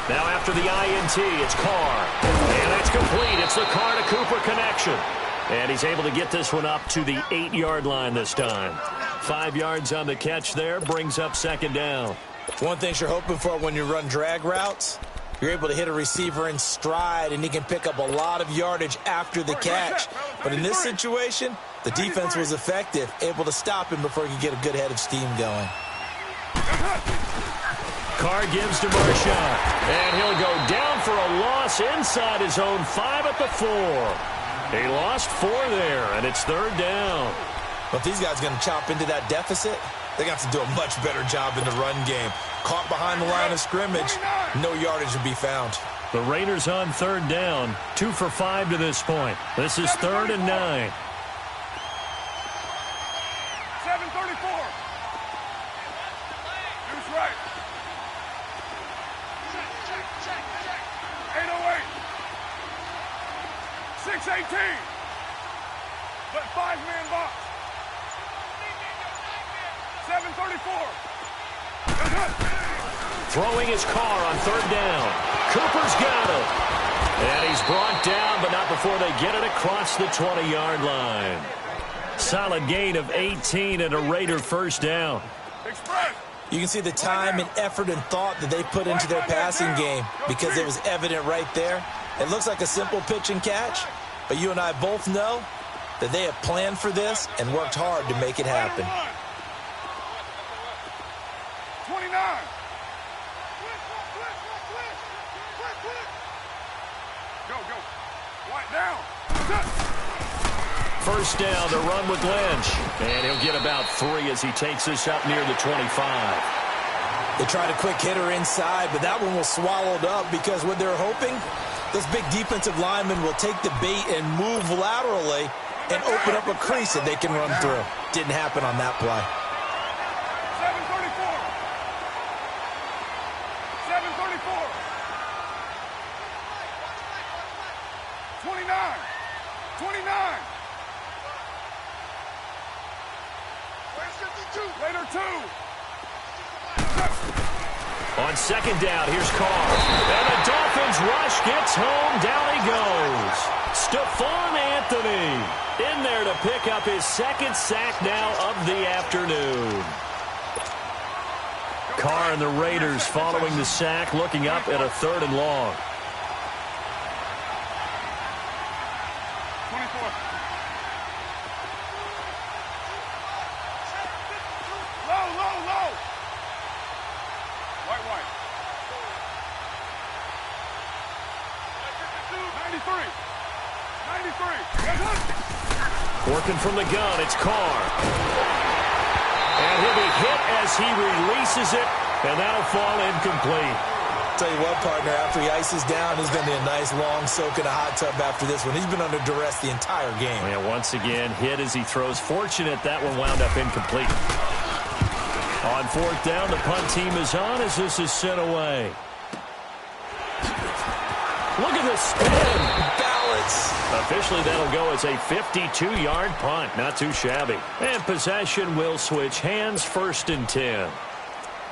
Now after the INT, it's Carr. And that's complete. It's the Carr to Cooper connection. And he's able to get this one up to the 8-yard line this time. 5 yards on the catch there, brings up 2nd down. One thing you're hoping for when you run drag routes, you're able to hit a receiver in stride, and he can pick up a lot of yardage after the catch. But in this situation, the defense was effective, able to stop him before he could get a good head of steam going. Carr gives to Marshawn, and he'll go down for a loss inside his own 5 at the 4. He lost 4 there, and it's 3rd down. But if these guys are going to chop into that deficit, they got to do a much better job in the run game. Caught behind the line of scrimmage, no yardage to be found. The Raiders on 3rd down, 2 for 5 to this point. This is 3rd and 9. 7:34. Deuce right. 8:08. 6:18. But 5-man box. 7:34. Throwing his Carr on 3rd down. Cooper's got him. And he's brought down, but not before they get it across the 20-yard line. Solid gain of 18 and a Raider 1st down. You can see the time and effort and thought that they put into their passing game because it was evident right there. It looks like a simple pitch and catch, but you and I both know that they have planned for this and worked hard to make it happen. 29. Go. White down. First down to run with Lynch. And he'll get about 3 as he takes this up near the 25. They tried a quick hitter inside, but that one was swallowed up because what they're hoping, this big defensive lineman will take the bait and move laterally and open up a crease that they can run through. Didn't happen on that play. 7:34. 7:34. 29. 29. Later 2. On second down, here's Carr. And the Dolphins rush gets home. Down he goes. Stephon Anthony in there to pick up his second sack now of the afternoon. Carr and the Raiders following the sack, looking up at a 3rd and long. 24. Low. White. 93. Working from the gun, it's Carr. And he'll be hit as he releases it, and that'll fall incomplete. Tell you what, partner, after he ices down, he's going to be a nice long soak in a hot tub after this one. He's been under duress the entire game. Yeah, once again, hit as he throws. Fortunate that one wound up incomplete. On 4th down, the punt team is on as this is sent away. Look at the spin. Balance. Officially, that'll go as a 52-yard punt. Not too shabby. And possession will switch hands, 1st and 10.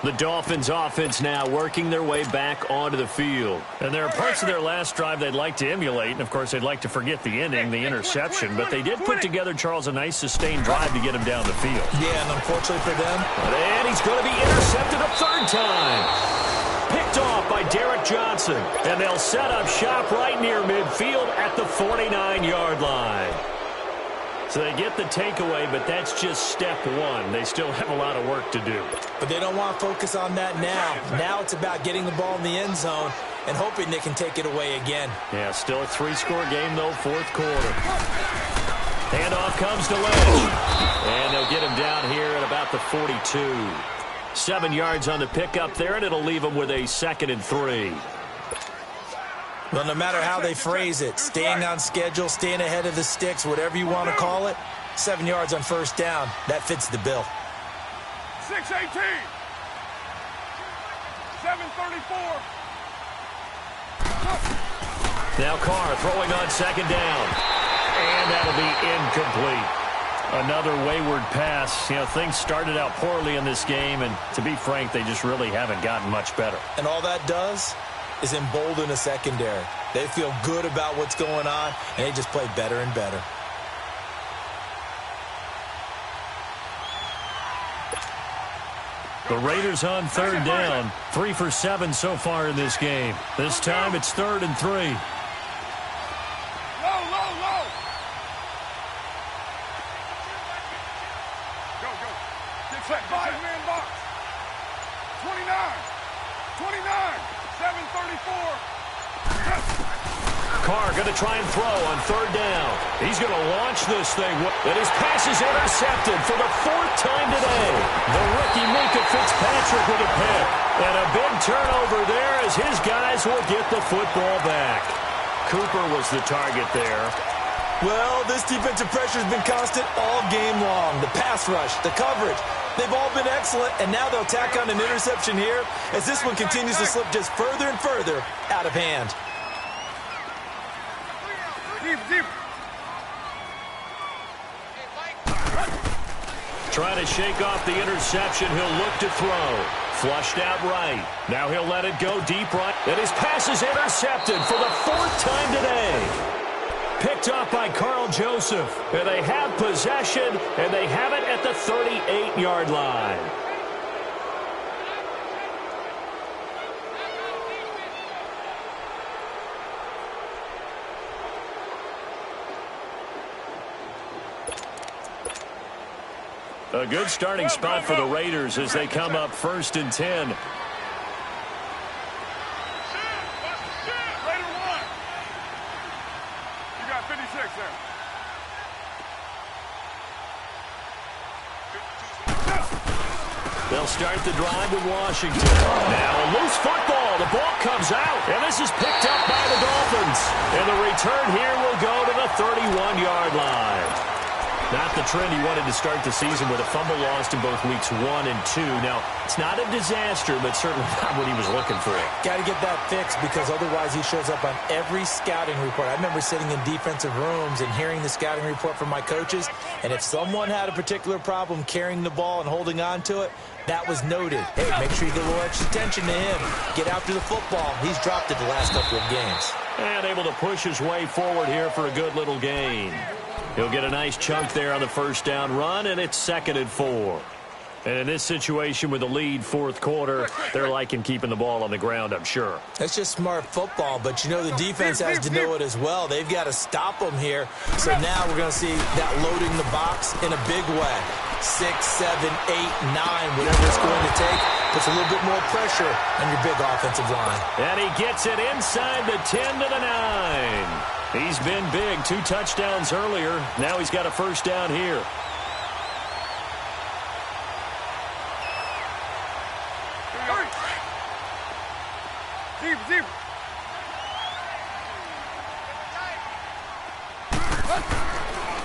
The Dolphins offense now working their way back onto the field. And there are parts of their last drive they'd like to emulate. And, of course, they'd like to forget the ending, the interception. But they did put together, Charles, a nice sustained drive to get him down the field. Yeah, and unfortunately for them. And he's going to be intercepted a 3rd time. Picked off by Derek Johnson. And they'll set up shop right near midfield at the 49-yard line. So they get the takeaway, but that's just step 1. They still have a lot of work to do. But they don't want to focus on that now. Now it's about getting the ball in the end zone and hoping they can take it away again. Yeah, still a 3-score game, though, 4th quarter. Handoff comes to Lynch. And they'll get him down here at about the 42. 7 yards on the pickup there, and it'll leave him with a 2nd and 3. Well, no matter how they phrase it, staying on schedule, staying ahead of the sticks, whatever you want to call it, 7 yards on 1st down, that fits the bill. 6:18. 7:34. Now Carr throwing on 2nd down. And that'll be incomplete. Another wayward pass. You know, things started out poorly in this game, and to be frank, they just really haven't gotten much better. And all that does is embolden a secondary. They feel good about what's going on, and they just play better and better. The Raiders on 3rd down. 3 for 7 so far in this game. This time it's 3rd and 3. Low. Go. Get set. 5-man box. 29. 7:34. Carr going to try and throw on 3rd down. He's going to launch this thing. And his pass is intercepted for the 4th time today. The rookie Minka Fitzpatrick with a pick. And a big turnover there as his guys will get the football back. Cooper was the target there. Well, this defensive pressure has been constant all game long. The pass rush, the coverage, they've all been excellent, and now they'll tack on an interception here as this one continues to slip just further and further out of hand. Deep. Trying to shake off the interception. He'll look to throw. Flushed out right. Now he'll let it go deep right. And his pass is intercepted for the 4th time today. Picked off by Carl Joseph. And they have possession, and they have it at the 38-yard line. A good starting spot for the Raiders as they come up 1st and 10. Raider 1. You got 56 there. They'll start the drive with Washington. Now a loose football. The ball comes out, and this is picked up by the Dolphins. And the return here will go to the 31-yard line. Not the trend he wanted to start the season with a fumble lost in both weeks 1 and 2. Now, it's not a disaster, but certainly not what he was looking for. Got to get that fixed because otherwise he shows up on every scouting report. I remember sitting in defensive rooms and hearing the scouting report from my coaches, and if someone had a particular problem carrying the ball and holding on to it, that was noted. Hey, make sure you get a little extra attention to him. Get after the football. He's dropped it the last couple of games. And able to push his way forward here for a good little gain. He'll get a nice chunk there on the first down run, and it's 2nd and 4. And in this situation with the lead fourth quarter, they're liking keeping the ball on the ground, I'm sure. That's just smart football, but you know the defense has to know it as well. They've got to stop them here. So now we're going to see that loading the box in a big way. 6, 7, 8, 9, whatever it's going to take, puts a little bit more pressure on your big offensive line. And he gets it inside the 10 to the 9. He's been big. 2 touchdowns earlier. Now he's got a first down here. Deep.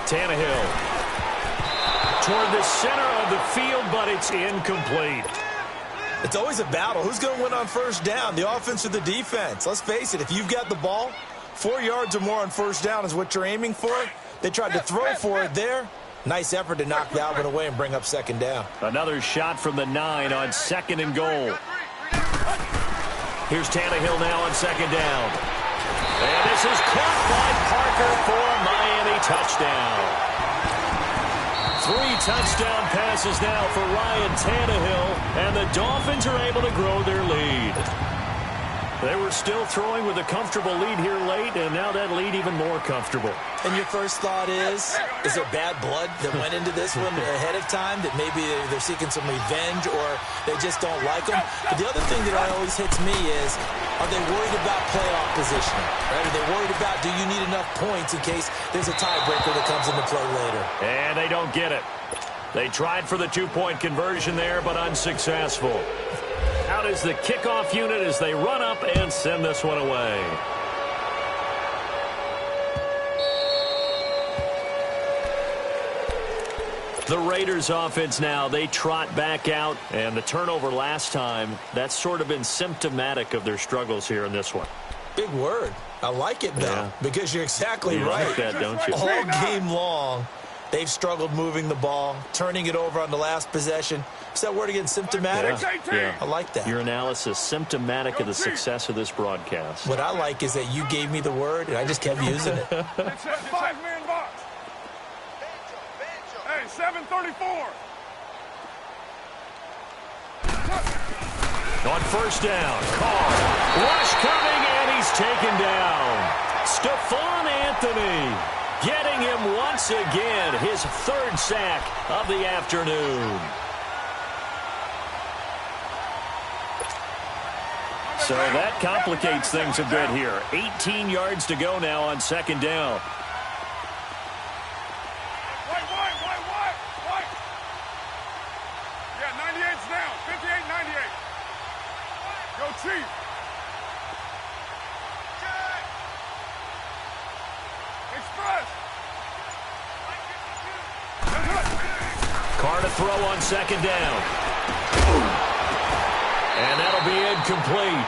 Tannehill toward the center of the field, but it's incomplete. It's always a battle. Who's going to win on first down, the offense or the defense? Let's face it, if you've got the ball, 4 yards or more on first down is what you're aiming for. They tried to throw for it there. Nice effort to knock that one away and bring up second down. Another shot from the 9 on 2nd and goal. Here's Tannehill now on 2nd down. And this is caught by Parker for a Miami touchdown. 3 touchdown passes now for Ryan Tannehill, and the Dolphins are able to grow their lead. They were still throwing with a comfortable lead here late, and now that lead even more comfortable. And your first thought is there bad blood that went into this one ahead of time, that maybe they're seeking some revenge or they just don't like them? But the other thing that always hits me is, are they worried about playoff positioning? Right? Are they worried about, do you need enough points in case there's a tiebreaker that comes into play later? And they don't get it. They tried for the 2-point conversion there, but unsuccessful. Out is the kickoff unit as they run up and send this one away. The Raiders offense now, they trot back out, and the turnover last time, that's sort of been symptomatic of their struggles here in this one. Big word. I like it, though, because you're exactly right. Like that, don't you? All game long, they've struggled moving the ball, turning it over on the last possession. Is that word again, symptomatic? Yeah. I like that. Your analysis, symptomatic of the success of this broadcast. What I like is that you gave me the word, and I just kept using it. It's a 5-man box. Hey, 734. On first down, Carr. Rush coming, and he's taken down. Stephon Anthony getting him once again, his 3rd sack of the afternoon. So that complicates things a bit here. 18 yards to go now on 2nd down. White. Yeah, 98's down. 58-98. Go Chief. Express. Carr to throw on 2nd down. And that'll be incomplete.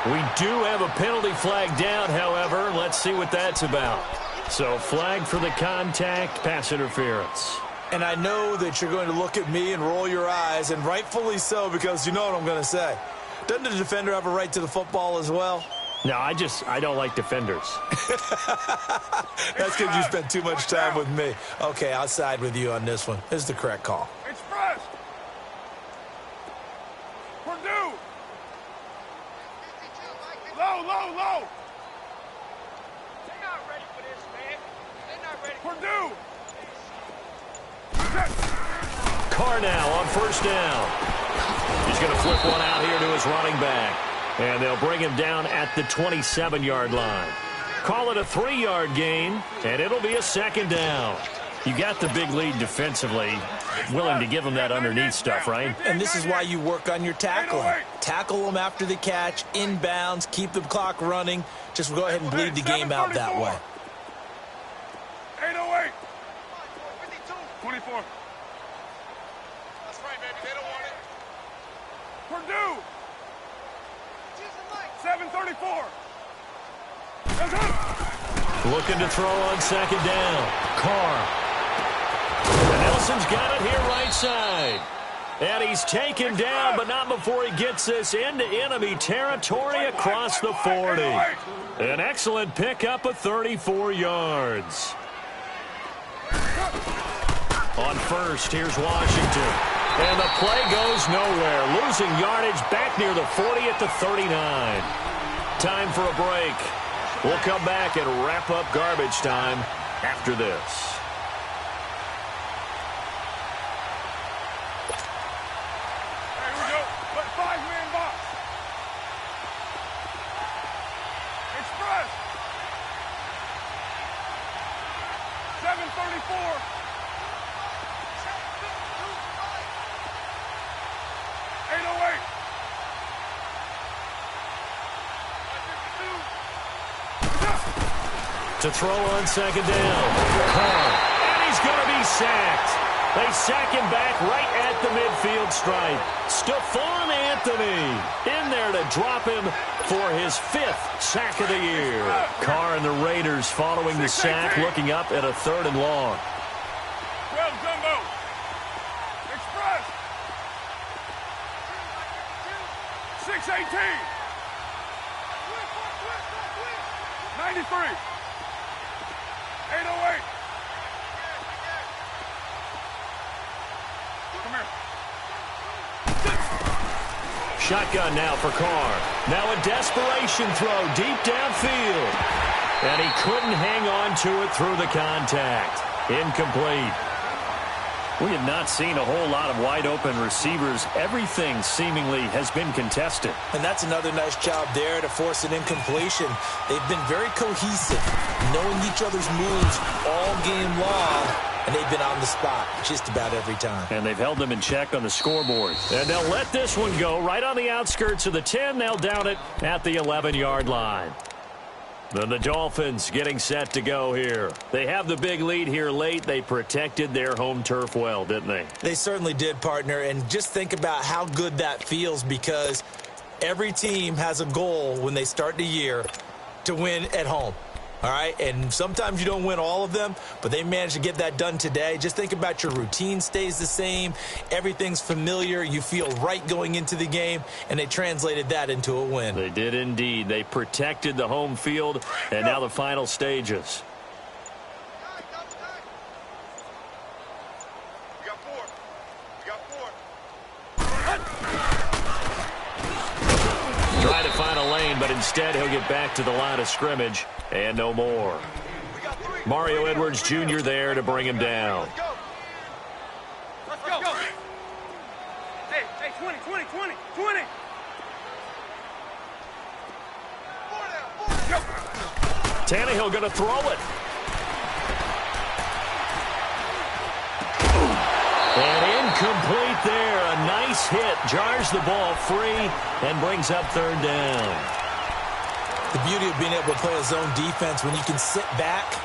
We do have a penalty flag down, however. Let's see what that's about. So flag for the contact, pass interference. And I know that you're going to look at me and roll your eyes, and rightfully so, because you know what I'm going to say. Doesn't the defender have a right to the football as well? No, I don't like defenders. That's because you spent too much time with me. Okay, I'll side with you on this one. This is the correct call. Express. Purdue. Low. They're not ready for this, man. They're not ready. Purdue. Carr now on first down. He's going to flip one out here to his running back. And they'll bring him down at the 27-yard line. Call it a 3-yard gain, and it'll be a 2nd down. You got the big lead defensively, willing to give them that underneath stuff, right? And this is why you work on your tackling. Tackle them after the catch, inbounds, keep the clock running. Just go ahead and bleed the game out that way. 808. 24. That's right, baby. They don't want it. Purdue. 734. Looking to throw on second down. Carr. And Nelson's got it here right side. And he's taken down, but not before he gets this into enemy territory across the 40. An excellent pickup of 34 yards. On first, here's Washington. And the play goes nowhere. Losing yardage back near the 40 at the 39. Time for a break. We'll come back and wrap up garbage time after this. Here we go. But 5-man box. Express. 734. 808. To throw on second down. Carr. And he's going to be sacked. They sack him back right at the midfield stripe. Stephon Anthony in there to drop him for his 5th sack of the year. Carr and the Raiders following the sack, looking up at a 3rd and long. 12 Jumbo. Express. 618. 93. 808. Come here. Shotgun now for Carr. Now a desperation throw deep downfield. And he couldn't hang on to it through the contact. Incomplete. We have not seen a whole lot of wide-open receivers. Everything seemingly has been contested. And that's another nice job there to force an incompletion. They've been very cohesive, knowing each other's moves all game long, and they've been on the spot just about every time. And they've held them in check on the scoreboard. And they'll let this one go right on the outskirts of the 10. They'll down it at the 11-yard line. Then the Dolphins getting set to go here. They have the big lead here late. They protected their home turf well, didn't they? They certainly did, partner. And just think about how good that feels, because every team has a goal when they start the year to win at home. All right, and sometimes you don't win all of them, but they managed to get that done today. Just think about your routine stays the same. Everything's familiar. You feel right going into the game, and they translated that into a win. They did indeed. They protected the home field, and now the final stages. You got 4. You got 4. Trying to find a lane, but instead he'll get back to the line of scrimmage. And no more. Mario Edwards Jr. there to bring him down. Let's go. Hey, 20. Tannehill going to throw it. And incomplete there. A nice hit. Jars the ball free and brings up 3rd down. The beauty of being able to play a zone defense, when you can sit back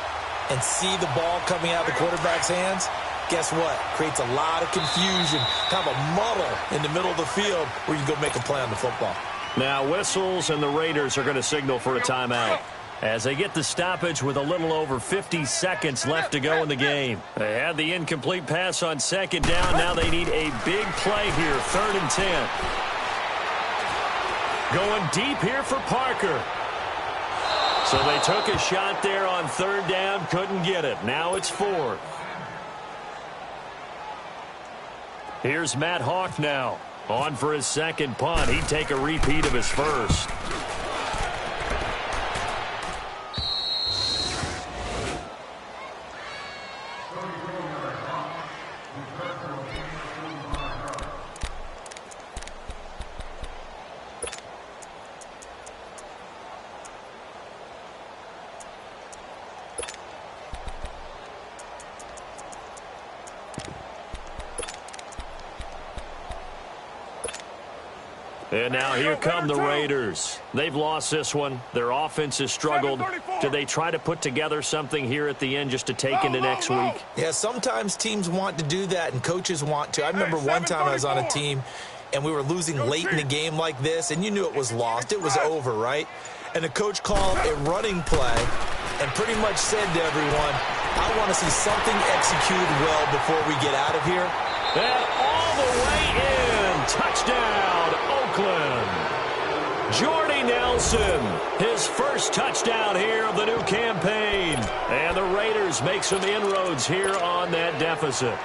and see the ball coming out of the quarterback's hands, guess what? Creates a lot of confusion, kind of a muddle in the middle of the field where you can go make a play on the football. Now whistles, and the Raiders are going to signal for a timeout as they get the stoppage with a little over 50 seconds left to go in the game. They had the incomplete pass on second down. Now they need a big play here, 3rd and 10. Going deep here for Parker. So they took a shot there on 3rd down, couldn't get it. Now it's 4th. Here's Matt Hawk now. On for his 2nd punt. He'd take a repeat of his first. And now here come the Raiders. They've lost this one. Their offense has struggled. Do they try to put together something here at the end just to take into next week? Yeah, sometimes teams want to do that and coaches want to. I remember one time I was on a team and we were losing late in a game like this, and you knew it was lost. It was over, right? And the coach called a running play and pretty much said to everyone, I want to see something executed well before we get out of here. And all the way in. Touchdown, Oakland. Jordy Nelson, his first touchdown here of the new campaign. And the Raiders make some inroads here on that deficit.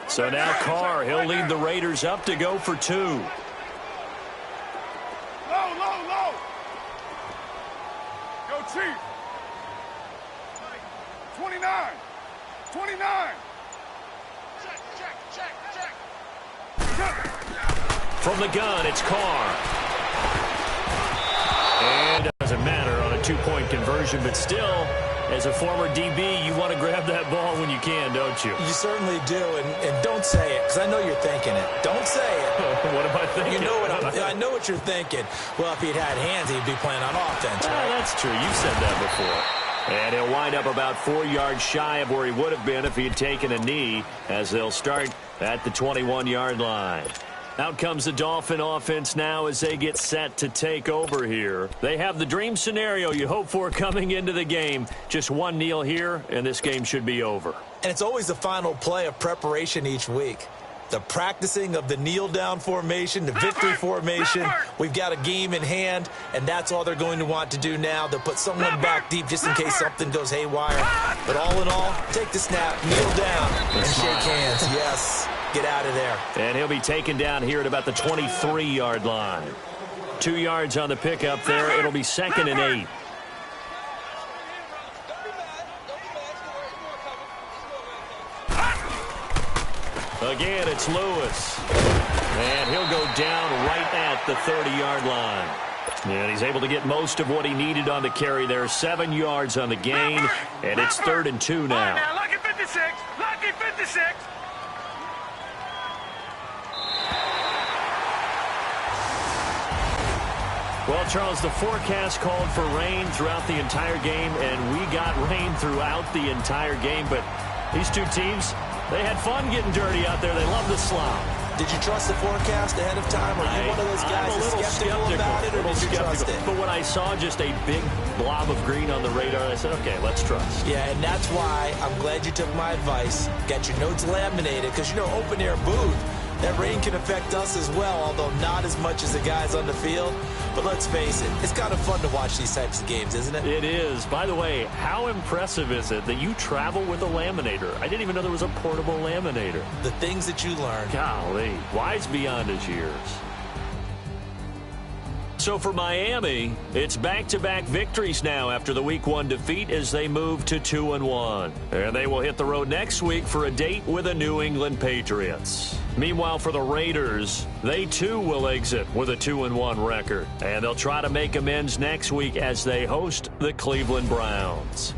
So now Carr, he'll lead the Raiders up to go for 2. Low, low, low. Go, Chief. 29. 29. Check. From the gun, it's Carr. And it doesn't matter on a 2-point conversion, but still, as a former DB, you want to grab that ball when you can, don't you? You certainly do, and don't say it, because I know you're thinking it. Don't say it. What am I thinking? You know what I know what you're thinking. Well, if he'd had hands, he'd be playing on offense, right? That's true. You've said that before. And he'll wind up about 4 yards shy of where he would have been if he had taken a knee, as they'll start at the 21-yard line. Out comes the Dolphin offense now as they get set to take over here. They have the dream scenario you hope for coming into the game. Just one kneel here, and this game should be over. And it's always the final play of preparation each week. The practicing of the kneel-down formation, the victory formation. We've got a game in hand, and that's all they're going to want to do now. They'll put someone back deep just in case something goes haywire. But all in all, take the snap, kneel down, and shake hands. Yes. Get out of there. And he'll be taken down here at about the 23-yard line. 2 yards on the pickup there. It'll be 2nd and 8. Again, it's Lewis. And he'll go down right at the 30-yard line. And he's able to get most of what he needed on the carry there. 7 yards on the gain. And it's 3rd and 2 now. Lucky 56. Lucky 56. Well, Charles, the forecast called for rain throughout the entire game, and we got rain throughout the entire game. But these two teams, they had fun getting dirty out there. They love the slop. Did you trust the forecast ahead of time? Or are you one of those guys that's skeptical about it, or did you trust it? But when I saw just a big blob of green on the radar, I said, okay, let's trust. Yeah, and that's why I'm glad you took my advice. Got your notes laminated, because, you know, open-air booth, that rain can affect us as well, although not as much as the guys on the field. But let's face it, it's kind of fun to watch these types of games, isn't it? It is. By the way, how impressive is it that you travel with a laminator? I didn't even know there was a portable laminator. The things that you learn. Golly, wise beyond his years. So for Miami, it's back-to-back victories now after the Week 1 defeat as they move to 2-1. And they will hit the road next week for a date with the New England Patriots. Meanwhile, for the Raiders, they too will exit with a 2-1 record. And they'll try to make amends next week as they host the Cleveland Browns.